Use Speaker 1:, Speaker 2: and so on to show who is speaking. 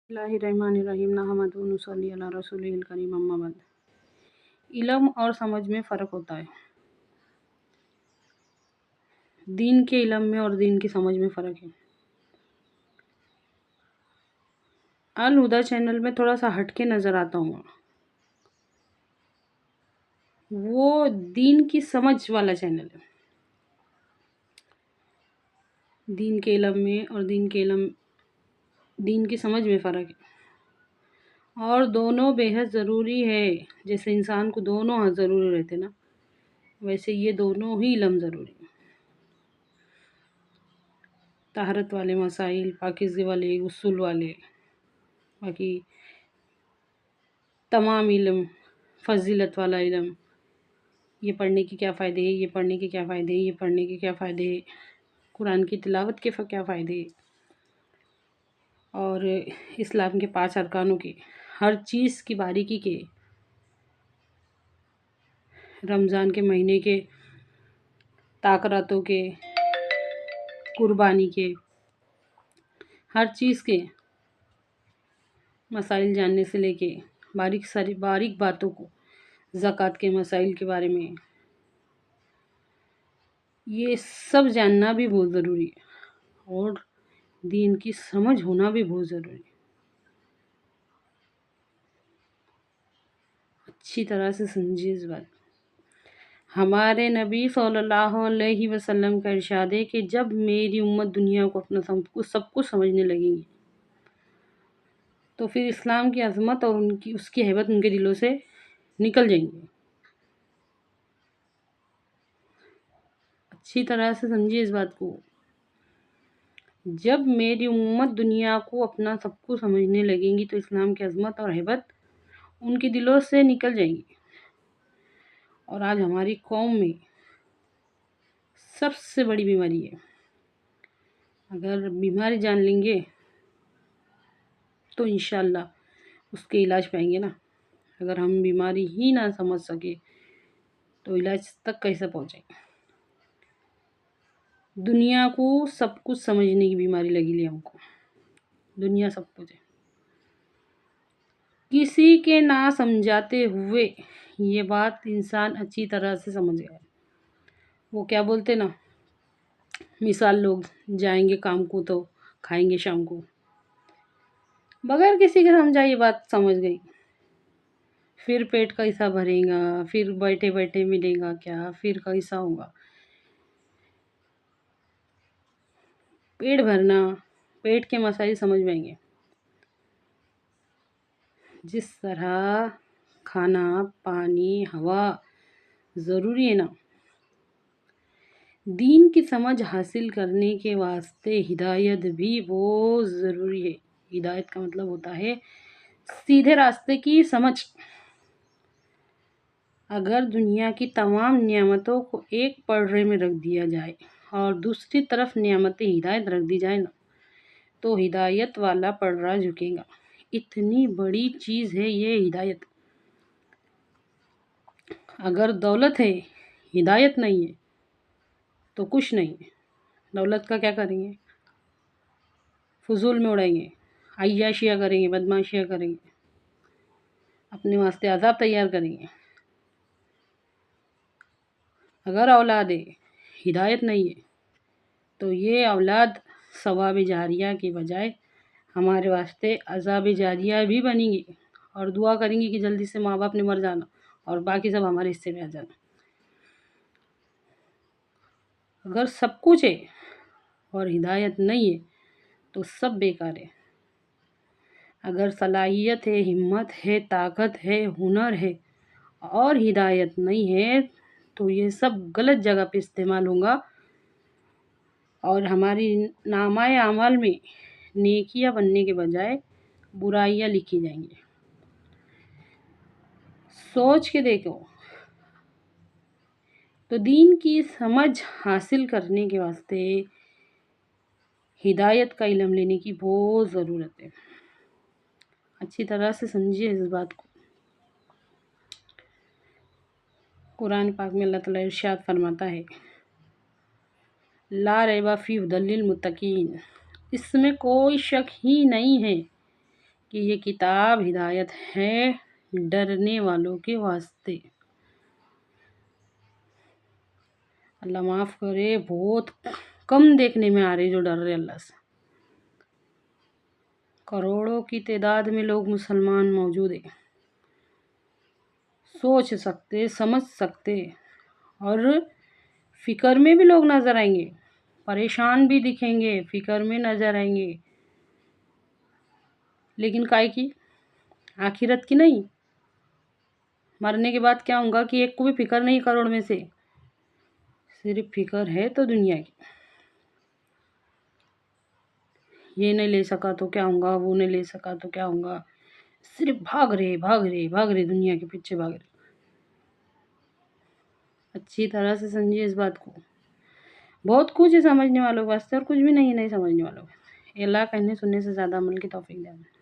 Speaker 1: बिस्मिल्लाहिर्रहमानिर्रहीम नहमदुहु व नुसल्ली अला रसूलिहिल करीम अम्मा बाद। इल्म और समझ में फ़र्क होता है। दीन के इल्म में और दीन की समझ में फ़र्क है। अल हुदा चैनल में थोड़ा सा हट के नज़र आता हूँ। वो दीन की समझ वाला चैनल है। दीन के इल्म में और दीन की समझ में फ़र्क है। और दोनों बेहद ज़रूरी है। जैसे इंसान को दोनों हाथ ज़रूरी रहते ना, वैसे ये दोनों ही इल्म ज़रूरी है। तहरत वाले मसाइल, पाकीज़गी वाले, उसूल वाले, बाकी तमाम इल्म, फ़जीलत वाला इल्म, ये पढ़ने के क्या फ़ायदे हैं, ये पढ़ने के क्या फ़ायदे हैं, ये पढ़ने के क्या फ़ायदे हैं, कुरान की तिलावत के क्या फ़ायदे हैं, और इस्लाम के 5 अरकानों के हर चीज़ की बारीकी के, रमज़ान के महीने के ताक़रातों के, कुर्बानी के, हर चीज़ के मसाइल जानने से लेके बारीक बातों को, ज़कात के मसाइल के बारे में, ये सब जानना भी बहुत ज़रूरी है। और दीन की समझ होना भी बहुत ज़रूरी है। अच्छी तरह से समझिए इस बात। हमारे नबी सल्लल्लाहु अलैहि वसल्लम का इरशाद है कि जब मेरी उम्मत दुनिया को अपना सब कुछ समझने लगेगी, तो फिर इस्लाम की अज़मत और उसकी हैबत उनके दिलों से निकल जाएंगी। अच्छी तरह से समझिए इस बात को। जब मेरी उम्मत दुनिया को अपना सब कुछ समझने लगेंगी, तो इस्लाम की अज़मत और हैबत उनके दिलों से निकल जाएंगी। और आज हमारी कौम में सबसे बड़ी बीमारी है। अगर बीमारी जान लेंगे तो इंशाअल्लाह उसके इलाज पाएंगे ना। अगर हम बीमारी ही ना समझ सके तो इलाज तक कैसे पहुँचेंगे। दुनिया को सब कुछ समझने की बीमारी लगी ली हमको। दुनिया सब कुछ है, किसी के ना समझाते हुए ये बात इंसान अच्छी तरह से समझ गया। वो क्या बोलते ना, मिसाल लोग जाएंगे काम को तो खाएंगे शाम को, बगैर किसी के समझा ये बात समझ गई। फिर पेट कैसा भरेगा, फिर बैठे बैठे मिलेगा क्या, फिर कैसा होगा। पेट भरना, पेट के मसाइल समझ में आएंगे। जिस तरह खाना, पानी, हवा ज़रूरी है ना, दीन की समझ हासिल करने के वास्ते हिदायत भी बहुत ज़रूरी है। हिदायत का मतलब होता है सीधे रास्ते की समझ। अगर दुनिया की तमाम नियामतों को एक पलड़े में रख दिया जाए और दूसरी तरफ नियामत हिदायत रख दी जाए ना, तो हिदायत वाला पलड़ा झुकेगा। इतनी बड़ी चीज़ है ये हिदायत। अगर दौलत है, हिदायत नहीं है, तो कुछ नहीं है। दौलत का क्या करेंगे, फजूल में उड़ाएंगे, अय्याशियाँ करेंगे, बदमाशियाँ करेंगे, अपने वास्ते अज़ाब तैयार करेंगे। अगर औलाद है, हिदायत नहीं है, तो ये औलाद सवाब जारिया के बजाय हमारे वास्ते अज़ाब जारिया भी बनेंगी। और दुआ करेंगी कि जल्दी से माँ बाप ने मर जाना और बाकी सब हमारे हिस्से में आ जाना। अगर सब कुछ है और हिदायत नहीं है तो सब बेकार है। अगर सलाहियत है, हिम्मत है, ताकत है, हुनर है और हिदायत नहीं है, तो ये सब गलत जगह पे इस्तेमाल होगा और हमारी नामाए अमल में नेकियां बनने के बजाय बुराइयां लिखी जाएंगी। सोच के देखो। तो दीन की समझ हासिल करने के वास्ते हिदायत का इल्म लेने की बहुत ज़रूरत है। अच्छी तरह से समझिए इस बात को। कुरान पाक में अल्लाह ताला इरशाद फरमाता है, ला रैबा फी हुदल लिल मुत्तकीन, इसमें कोई शक ही नहीं है کہ یہ کتاب ہدایت ہے ڈرنے والوں کے واسطے۔ اللہ معاف کرے، بہت کم دیکھنے میں آ رہے جو ڈر رہے اللہ سے۔ کروڑوں کی تعداد میں لوگ مسلمان موجود ہیں، سوچ سکتے، سمجھ سکتے، اور فکر میں بھی لوگ نظر آئیں گے، پریشان بھی دکھیں گے، فکر میں نظر آئیں گے، لیکن کائے کی؟ آخرت کی نہیں۔ مرنے کے بعد کیا ہوگا کہ ایک کو بھی فکر نہیں کروڑ میں سے، صرف فکر ہے تو دنیا کی، یہ نہیں لے سکا تو کیا ہوگا، وہ نہیں لے سکا تو کیا ہوگا، صرف بھاگ رہے دنیا کے پیچھے بھاگ رہے۔ اچھی طرح سے سمجھیے اس بات کو، بہت کچھ ہے سمجھنے والوں کے واسطے اور کچھ بھی نہیں سمجھنے والوں کے۔ اللہ کہنے سننے سے زیادہ عمل کی توفیق دے۔